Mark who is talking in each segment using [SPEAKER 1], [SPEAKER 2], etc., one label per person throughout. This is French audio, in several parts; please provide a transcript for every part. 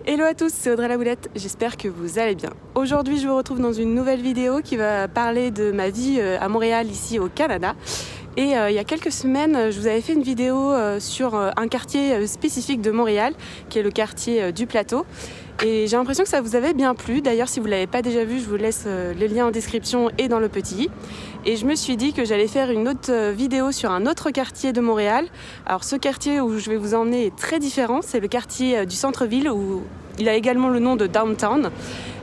[SPEAKER 1] Hello à tous, c'est Audrey Laboulette, j'espère que vous allez bien. Aujourd'hui je vous retrouve dans une nouvelle vidéo qui va parler de ma vie à Montréal, ici au Canada. Et il y a quelques semaines, je vous avais fait une vidéo sur un quartier spécifique de Montréal, qui est le quartier du Plateau. Et j'ai l'impression que ça vous avait bien plu. D'ailleurs, si vous ne l'avez pas déjà vu, je vous laisse les liens en description et dans le petit i. Et je me suis dit que j'allais faire une autre vidéo sur un autre quartier de Montréal. Alors ce quartier où je vais vous emmener est très différent. C'est le quartier du centre-ville où il a également le nom de Downtown.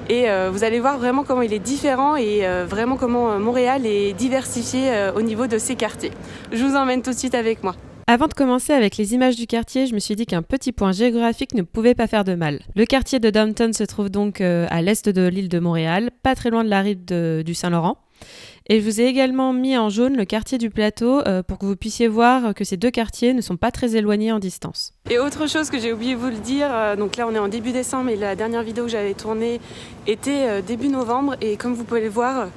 [SPEAKER 1] Et vous allez voir vraiment comment il est différent et vraiment comment Montréal est diversifié au niveau de ses quartiers. Je vous emmène tout de suite avec moi.
[SPEAKER 2] Avant de commencer avec les images du quartier, je me suis dit qu'un petit point géographique ne pouvait pas faire de mal. Le quartier de Downtown se trouve donc à l'est de l'île de Montréal, pas très loin de la rive du Saint-Laurent. Et je vous ai également mis en jaune le quartier du Plateau pour que vous puissiez voir que ces deux quartiers ne sont pas très éloignés en distance.
[SPEAKER 1] Et autre chose que j'ai oublié de vous le dire, donc là on est en début décembre et la dernière vidéo que j'avais tournée était début novembre et comme vous pouvez le voir,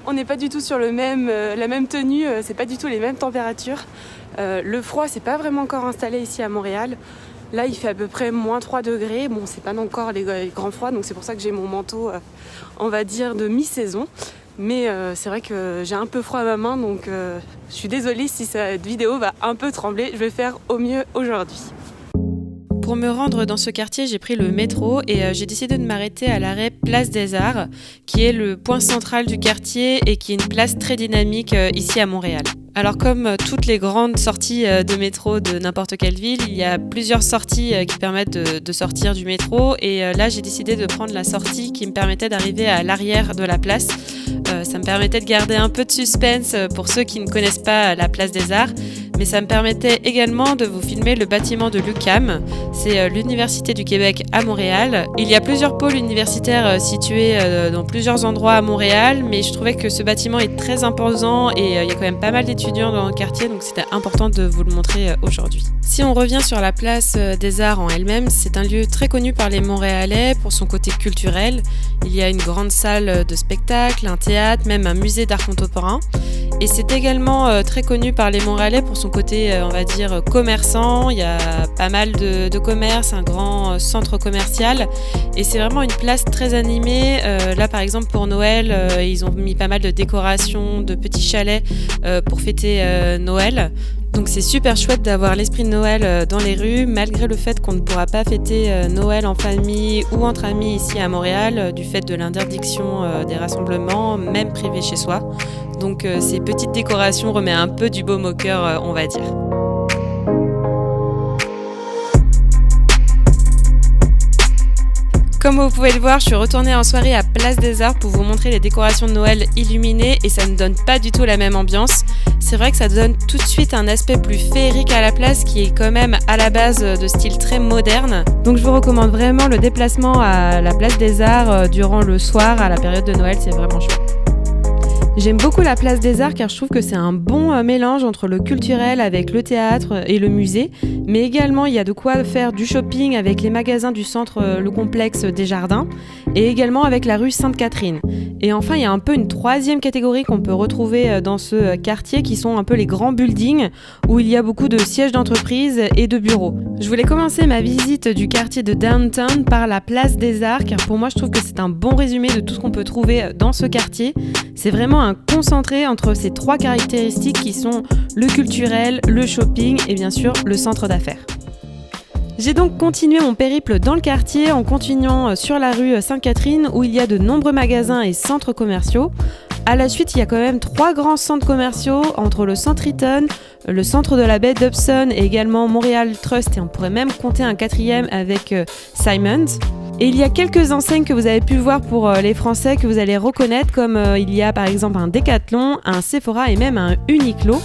[SPEAKER 1] on n'est pas du tout sur la même tenue, c'est pas du tout les mêmes températures. Le froid c'est pas vraiment encore installé ici à Montréal. Là il fait à peu près moins 3 degrés, bon c'est pas encore les grands froids donc c'est pour ça que j'ai mon manteau on va dire de mi-saison. Mais c'est vrai que j'ai un peu froid à ma main donc je suis désolée si cette vidéo va un peu trembler, je vais faire au mieux aujourd'hui.
[SPEAKER 2] Pour me rendre dans ce quartier, j'ai pris le métro et j'ai décidé de m'arrêter à l'arrêt Place des Arts, qui est le point central du quartier et qui est une place très dynamique ici à Montréal. Alors comme toutes les grandes sorties de métro de n'importe quelle ville, il y a plusieurs sorties qui permettent de sortir du métro et là j'ai décidé de prendre la sortie qui me permettait d'arriver à l'arrière de la place. Ça me permettait de garder un peu de suspense pour ceux qui ne connaissent pas la Place des Arts, mais ça me permettait également de vous filmer le bâtiment de l'UQAM. C'est l'Université du Québec à Montréal. Il y a plusieurs pôles universitaires situés dans plusieurs endroits à Montréal, mais je trouvais que ce bâtiment est très imposant et il y a quand même pas mal d'étudiants dans le quartier, donc c'était important de vous le montrer aujourd'hui. Si on revient sur la Place des Arts en elle-même, c'est un lieu très connu par les Montréalais pour son côté culturel. Il y a une grande salle de spectacle, un théâtre, même un musée d'art contemporain. Et c'est également très connu par les Montréalais pour son côté, on va dire, commerçant. Il y a pas mal de commerces, un grand centre commercial. Et c'est vraiment une place très animée. Là, par exemple, pour Noël, ils ont mis pas mal de décorations, de petits chalets pour fêter Noël. Donc c'est super chouette d'avoir l'esprit de Noël dans les rues, malgré le fait qu'on ne pourra pas fêter Noël en famille ou entre amis ici à Montréal, du fait de l'interdiction des rassemblements, même privés chez soi. Donc ces petites décorations remettent un peu du baume au cœur, on va dire. Comme vous pouvez le voir, je suis retournée en soirée à Place des Arts pour vous montrer les décorations de Noël illuminées et ça ne donne pas du tout la même ambiance. C'est vrai que ça donne tout de suite un aspect plus féerique à la place qui est quand même à la base de style très moderne. Donc je vous recommande vraiment le déplacement à la Place des Arts durant le soir à la période de Noël, c'est vraiment chouette. J'aime beaucoup la Place des Arts car je trouve que c'est un bon mélange entre le culturel avec le théâtre et le musée, mais également il y a de quoi faire du shopping avec les magasins du centre, le complexe des Jardins, et également avec la rue Sainte-Catherine. Et enfin il y a un peu une troisième catégorie qu'on peut retrouver dans ce quartier qui sont un peu les grands buildings où il y a beaucoup de sièges d'entreprise et de bureaux. Je voulais commencer ma visite du quartier de Downtown par la Place des Arts car pour moi je trouve que c'est un bon résumé de tout ce qu'on peut trouver dans ce quartier. C'est vraiment un concentré entre ces trois caractéristiques qui sont le culturel, le shopping et bien sûr le centre d'affaires. J'ai donc continué mon périple dans le quartier en continuant sur la rue Sainte-Catherine où il y a de nombreux magasins et centres commerciaux. À la suite, il y a quand même 3 grands centres commerciaux entre le centre Eaton, le centre de la baie d'Hudson et également Montréal Trust et on pourrait même compter un 4e avec Simons. Et il y a quelques enseignes que vous avez pu voir pour les Français que vous allez reconnaître comme il y a par exemple un Decathlon, un Sephora et même un Uniqlo.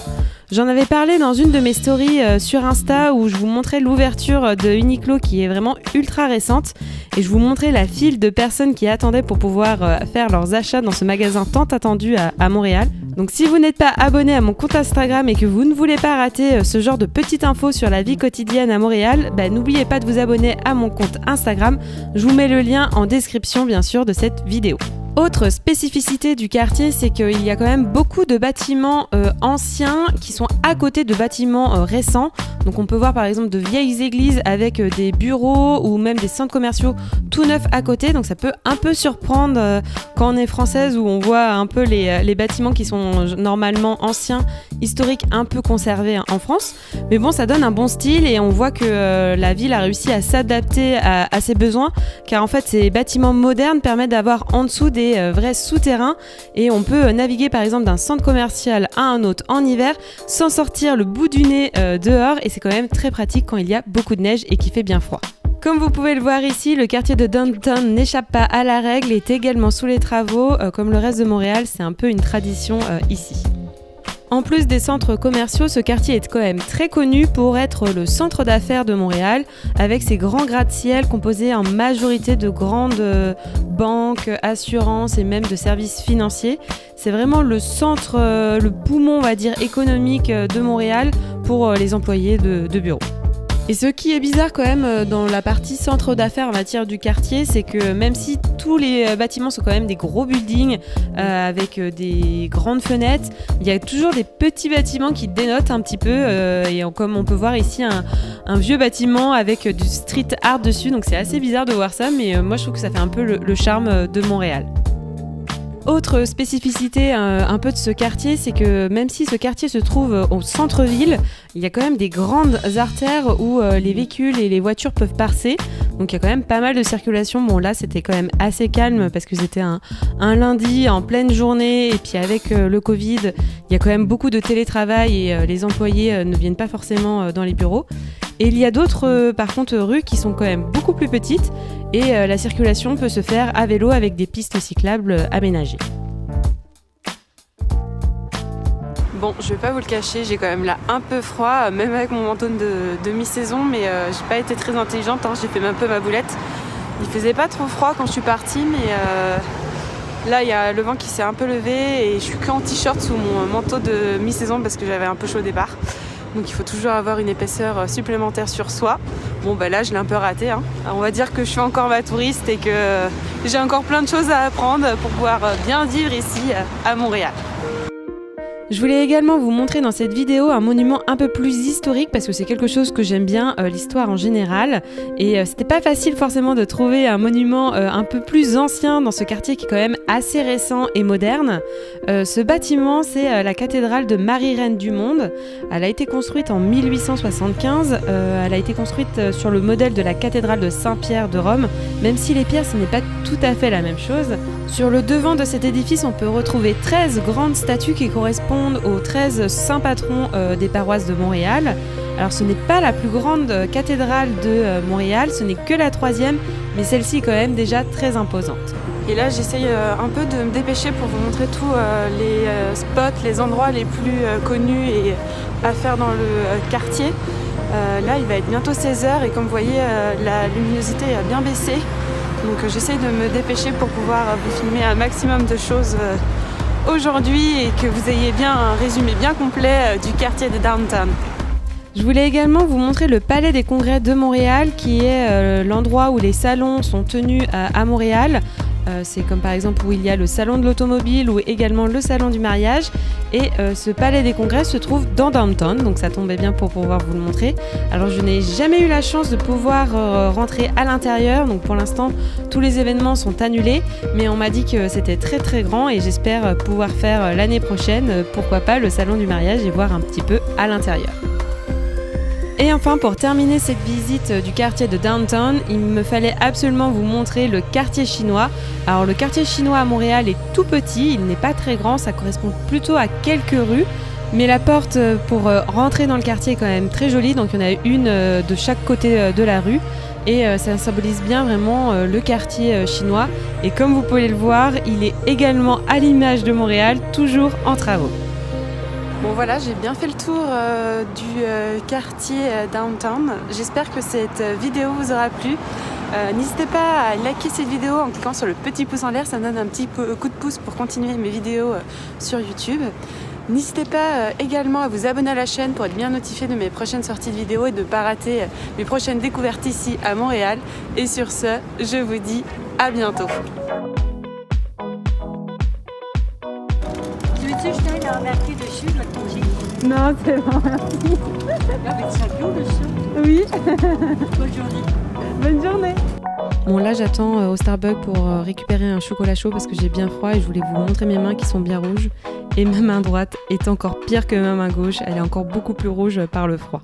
[SPEAKER 2] J'en avais parlé dans une de mes stories sur Insta où je vous montrais l'ouverture de Uniqlo qui est vraiment ultra récente et je vous montrais la file de personnes qui attendaient pour pouvoir faire leurs achats dans ce magasin tant attendu à Montréal. Donc si vous n'êtes pas abonné à mon compte Instagram et que vous ne voulez pas rater ce genre de petites infos sur la vie quotidienne à Montréal, n'oubliez pas de vous abonner à mon compte Instagram. Je vous mets le lien en description bien sûr de cette vidéo. Autre spécificité du quartier, c'est qu'il y a quand même beaucoup de bâtiments anciens qui sont à côté de bâtiments récents. Donc on peut voir par exemple de vieilles églises avec des bureaux ou même des centres commerciaux tout neufs à côté. Donc ça peut un peu surprendre quand on est française, où on voit un peu les bâtiments qui sont normalement anciens, historiques, un peu conservés en France. Mais bon, ça donne un bon style et on voit que la ville a réussi à s'adapter à ses besoins, car en fait ces bâtiments modernes permettent d'avoir en dessous des vrais souterrains et on peut naviguer par exemple d'un centre commercial à un autre en hiver sans sortir le bout du nez dehors, et c'est quand même très pratique quand il y a beaucoup de neige et qu'il fait bien froid. Comme vous pouvez le voir ici, le quartier de Downtown n'échappe pas à la règle et est également sous les travaux. Comme le reste de Montréal, c'est un peu une tradition ici. En plus des centres commerciaux, ce quartier est quand même très connu pour être le centre d'affaires de Montréal, avec ses grands gratte-ciel composés en majorité de grandes banques, assurances et même de services financiers. C'est vraiment le centre, le poumon, on va dire, économique de Montréal pour les employés de bureaux. Et ce qui est bizarre quand même dans la partie centre d'affaires en matière du quartier, c'est que même si tous les bâtiments sont quand même des gros buildings avec des grandes fenêtres, il y a toujours des petits bâtiments qui dénotent un petit peu et comme on peut voir ici un vieux bâtiment avec du street art dessus, donc c'est assez bizarre de voir ça, mais moi je trouve que ça fait un peu le charme de Montréal. Autre spécificité un peu de ce quartier, c'est que même si ce quartier se trouve au centre-ville, il y a quand même des grandes artères où les véhicules et les voitures peuvent passer. Donc il y a quand même pas mal de circulation. Bon là c'était quand même assez calme parce que c'était un lundi en pleine journée, et puis avec le Covid, il y a quand même beaucoup de télétravail et les employés ne viennent pas forcément dans les bureaux. Et il y a d'autres par contre rues qui sont quand même beaucoup plus petites et la circulation peut se faire à vélo avec des pistes cyclables aménagées.
[SPEAKER 1] Bon, je vais pas vous le cacher, j'ai quand même là un peu froid, même avec mon manteau de mi-saison, mais j'ai pas été très intelligente, hein, j'ai fait un peu ma boulette. Il faisait pas trop froid quand je suis partie, mais là il y a le vent qui s'est un peu levé et je suis qu'en t-shirt sous mon manteau de mi-saison parce que j'avais un peu chaud au départ. Donc il faut toujours avoir une épaisseur supplémentaire sur soi. Bon bah là je l'ai un peu raté, hein. Alors, on va dire que je suis encore ma touriste et que j'ai encore plein de choses à apprendre pour pouvoir bien vivre ici à Montréal.
[SPEAKER 2] Je voulais également vous montrer dans cette vidéo un monument un peu plus historique parce que c'est quelque chose que j'aime bien, l'histoire en général. Et c'était pas facile forcément de trouver un monument un peu plus ancien dans ce quartier qui est quand même assez récent et moderne. Ce bâtiment, c'est la cathédrale de Marie-Reine du Monde. Elle a été construite en 1875. Elle a été construite sur le modèle de la cathédrale de Saint-Pierre de Rome, même si les pierres, ce n'est pas tout à fait la même chose. Sur le devant de cet édifice, on peut retrouver 13 grandes statues qui correspondent aux 13 saints patrons des paroisses de Montréal. Alors ce n'est pas la plus grande cathédrale de Montréal, ce n'est que la 3e, mais celle-ci est quand même déjà très imposante.
[SPEAKER 1] Et là j'essaye un peu de me dépêcher pour vous montrer tous les spots, les endroits les plus connus et à faire dans le quartier. Là il va être bientôt 16h et comme vous voyez la luminosité a bien baissé. Donc j'essaye de me dépêcher pour pouvoir vous filmer un maximum de choses aujourd'hui et que vous ayez bien un résumé bien complet du quartier de Downtown.
[SPEAKER 2] Je voulais également vous montrer le Palais des Congrès de Montréal, qui est l'endroit où les salons sont tenus à Montréal. C'est comme par exemple où il y a le salon de l'automobile ou également le salon du mariage. Et ce Palais des Congrès se trouve dans Downtown, donc ça tombait bien pour pouvoir vous le montrer. Alors je n'ai jamais eu la chance de pouvoir rentrer à l'intérieur, donc pour l'instant tous les événements sont annulés, mais on m'a dit que c'était très très grand et j'espère pouvoir faire l'année prochaine, pourquoi pas, le salon du mariage et voir un petit peu à l'intérieur. Et enfin, pour terminer cette visite du quartier de Downtown, il me fallait absolument vous montrer le quartier chinois. Alors le quartier chinois à Montréal est tout petit, il n'est pas très grand, ça correspond plutôt à quelques rues. Mais la porte pour rentrer dans le quartier est quand même très jolie, donc il y en a une de chaque côté de la rue. Et ça symbolise bien vraiment le quartier chinois. Et comme vous pouvez le voir, il est également à l'image de Montréal, toujours en travaux.
[SPEAKER 1] Bon voilà, j'ai bien fait le tour du quartier Downtown. J'espère que cette vidéo vous aura plu. N'hésitez pas à liker cette vidéo en cliquant sur le petit pouce en l'air, ça me donne un petit coup de pouce pour continuer mes vidéos sur YouTube. N'hésitez pas également à vous abonner à la chaîne pour être bien notifié de mes prochaines sorties de vidéos et de ne pas rater mes prochaines découvertes ici à Montréal. Et sur ce, je vous dis à bientôt.
[SPEAKER 3] Tu veux-tu que je t'aide en la pris dessus, votre boutique.
[SPEAKER 1] Non, c'est bon, merci.
[SPEAKER 3] Ah, mais ça bio dessus.
[SPEAKER 1] Oui,
[SPEAKER 3] Bonne journée.
[SPEAKER 1] bonne journée.
[SPEAKER 2] Bon, là j'attends au Starbucks pour récupérer un chocolat chaud parce que j'ai bien froid et je voulais vous montrer mes mains qui sont bien rouges. Et ma main droite est encore pire que ma main gauche, elle est encore beaucoup plus rouge par le froid.